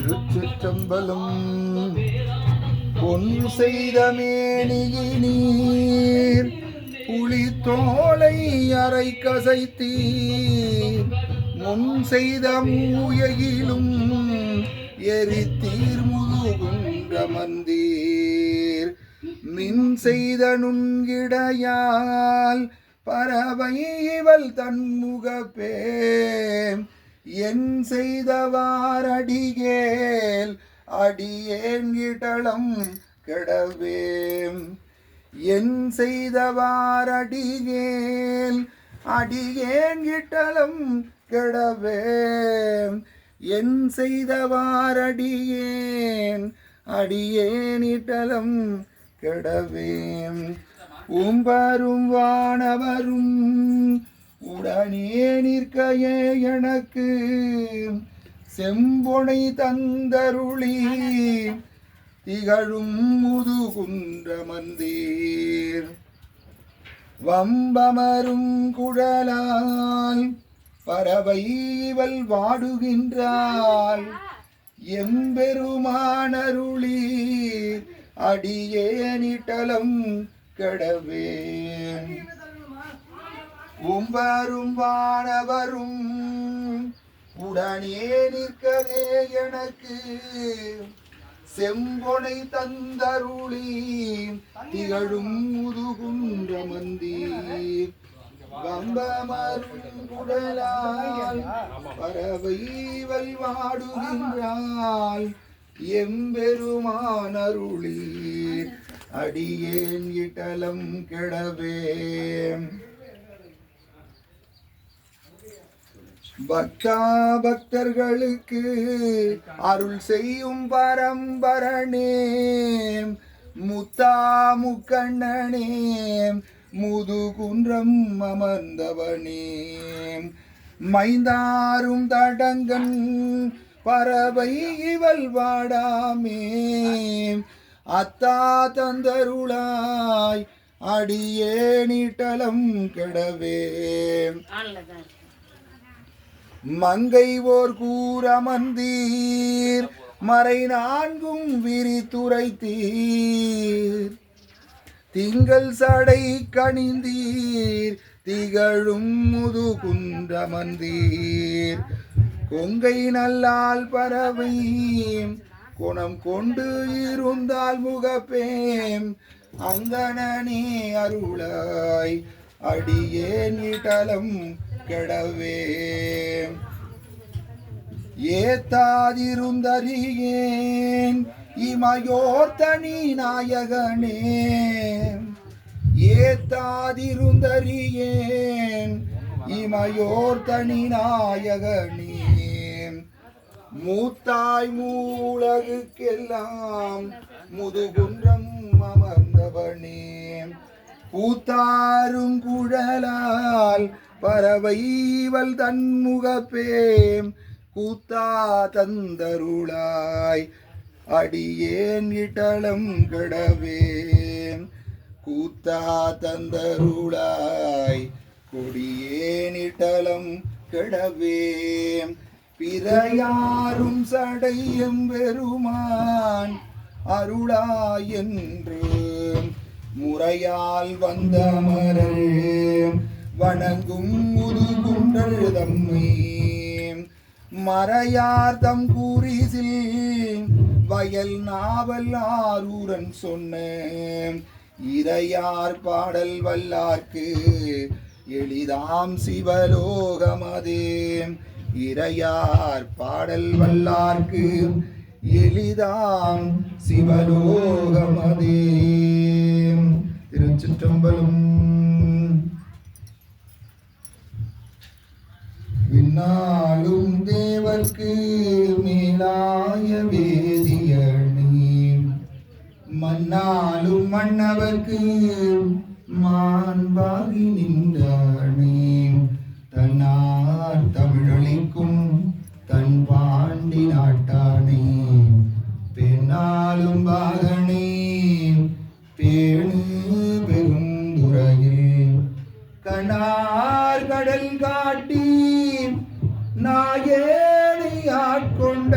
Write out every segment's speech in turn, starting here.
திருச்சிற்றம்பலம். பொன் செய்த மேனியினீர் புலித்தோலை அரை கசைத்தீர், முன் செய்த மூயையிலும் எரித்தீர் முதுகுன்ற மந்தீர், மின் செய்த நுண்கிடையால் பறவை இவள் தன்முகப்பே, என் செய்தவாரடிகேல் அடியேன் இடலம் கெடவேம், என் செய்தவாரடிகேல் அடியேன் இடலம் கெடவேம், என் செய்தவாரடியேன் அடியேன் இடலம் கெடவேம். உம்பரும் வானவரும் உடனே நிற்கையே எனக்கு செம்பொனை தந்தருளி திகழும் முதுகுன்ற மந்தீர், வம்பமரும் குழலால் பறவை இவள் வாடுகின்றாள், எம்பெருமானருளி அடியேனிட்டலம் கெடவேன். உம்பரும் வானவரும் உடனே நிற்கவே எனக்கு செம்பொனை தந்தருளி திகழும் முதுகுன்ற மந்தீர், வம்பமரும் குடலால் பறவை இவள் வாடுகின்றாள், எம்பெருமானருளி அடியேன் இடலம் கெடவே. பக்தா பக்தர்களுக்கு அருள் செய்யும் பரம்பரனே, முத்தா முக்கண்ணனே, முதுகுன்றம் அமர்ந்தவனே, மைந்தாரும் தடங்கன் பறவை இவள் வாடாமே, அத்தா தந்தருளாய் அடியேனிட்டலம் கெடவே. மங்கை ஓர் கூறமந்தீர் மறை நான்கும் விரித்துரைத்தீர், திங்கள் சடை கணிந்தீர் திகழும் முதுகுன்ற மந்தீர், கொங்கை நல்லால் பறவை குணம் கொண்டு இருந்தால் முகப்பேம், அங்கனே அருளாய் அடியேன் இடலம் கெடவே. ஏத்தாதிருந்தறியேன் இமையோர் தனி நாயகனே, ஏத்தாதிருந்தறியேன் இமையோர் தனி நாயகனே, மூத்தாய் மூலகுக்கெல்லாம் முதுகுன்றம் அமர்ந்தவனே, பூத்தாரும் குழலால் பறவை இவள் தன்முகப்பேம், கூத்தா தந்தருளாய் அடியேன் இடலம் கெடவே. கூத்தா தந்தருளாய் கொடியேன் இடலம் கெடவே. பிறையாரும் சடையம் பெருமான் அருளாய் என்று முறையால் வந்த மரல் வணங்கும் முதுகுன்றல் தம்மை, மறையார் தம் கூரிசில் வயல் நாவல் ஆரூரன் சொன்ன, இறையார் பாடல் வல்லார்க்கு எளிதாம் சிவலோகமதே, இறையார் பாடல் வல்லார்க்கு எளிதாம் சிவலோகமதே. திருச்சிற்றம்பலம். விண்ணாளும் தேவர்க்கு மேலாய வேதியணி, மண்ணாளும் மன்னவர்க்கு மாண்பாகி நின்றானே, தன்னார் தமிழளிக்கும் தன் பாண்டி நாட்டானே, பெண்ணாளும் பாகனே பேணு பெரும் துறையில், கண்ணார் கடல் காட்டி நாயேனை ஆட்கொண்ட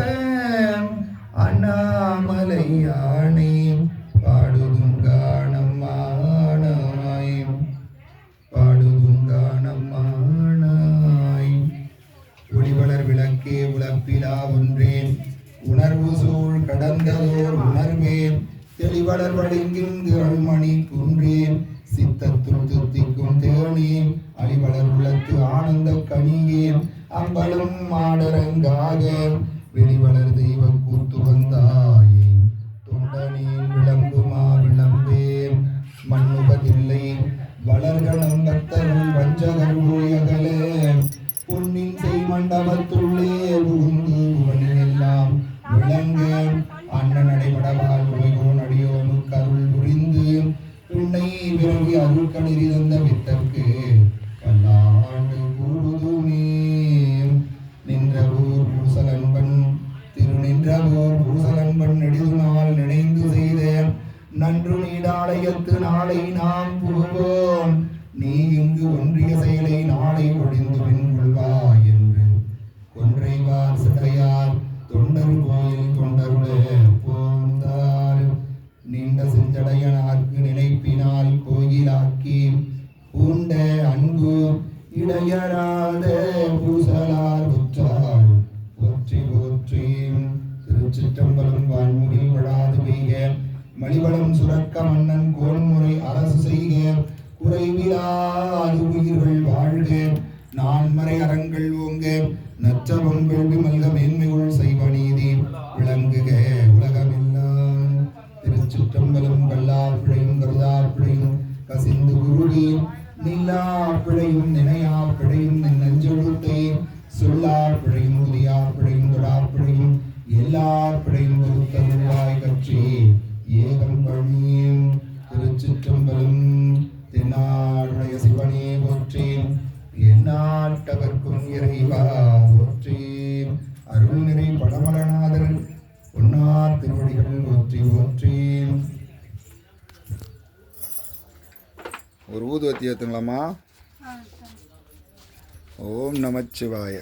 கலப்பிலா ஒன்றேன் உணர்வு சூழ் கடந்ததோர் உணர்வேன் தெளிவளர் வழங்கின் அருள்மணி குன்றேன் சித்தத்துள் துத்திக்கும் தேனேன் அழிவளர் உள்ளத்து ஆனந்த கனியேன் அம்பலம் மாடரங்காக வெளிவளர் தெய்வ கூத்து வந்தாயே தொண்டனேன் விளம்புமா விளம்பேன் மண்ணுபதில்லை வளர்கணம் பக்தர்கள் வஞ்சகர் ஊயகல பொன்னின் செய் மண்டபத்துள்ளே புகுந்து எல்லாம் விளங்க அண்ணன் நடைபடவால் உலகோ நடியோனு கருள் புரிந்து உன்னை விரவி அருள்களிரி தந்த வித்தற்கு பல்லாண்டு கூடுதுமே நின்றவோர் பூசலன்பன் நின்றவோர் பூசலன்பன் நெடுநாள் நினைந்து செய்த நன்று நீடாலயத்து நாளை நாம் புகுவோம் நீ இங்கு ஒன்றிய செயலை நாளை ஒழிந்து பின்கொள்வாய் என்று கொன்றைவார் சிடையார் தொண்டர் கோயில் தொண்டருட போந்தார் நீண்ட செஞ்சடையனார்க்கு நினைப்பினால் கோயிலாக்கி பூண்ட அன்பு இடையராத பூசலார் உற்றாள் போற்றி போற்றி திருச்சிற்றம்பலம் வான்முகில் விழாது பெய்க மலிவளம் சுரக்க மன்னன் கோன்முறை அரசு செய்க குறைவிலாது உயிர்கள் வாழ்க நான்மறை அறங்கள் ஓங்க நற்றவம் வேள்வி மல்க மேன்மைகள் செய்வ நீதி விளங்குக உலகமெல்லாம் திருச்சிற்றம்பலம் கல்லா பிழையும் கருதா பிழையும் கசிந்து குருடி நில்லா பிழையும் நினையா பிழையும் நெஞ்செழுத்தை சொல்லா பிழையும் உதியா பிழையும் தொடா பிழையும் எல்லா பிழையும் ஒருத்தருளாய் கட்சி ஏகம் பணியும் திருச்சிற்றம்பலம் தென்னாடுடைய சிவனே போற்றி எந்நாட்டவர்க்கும் இறைவா போற்றி அருள் நிறை படமலநாதர் பொன்னார் திருவடிகள் போற்றி போற்றி. ஒரு ஊதுவத்தி ஏத்துங்களாமா? ஓம் நமச்சிவாய.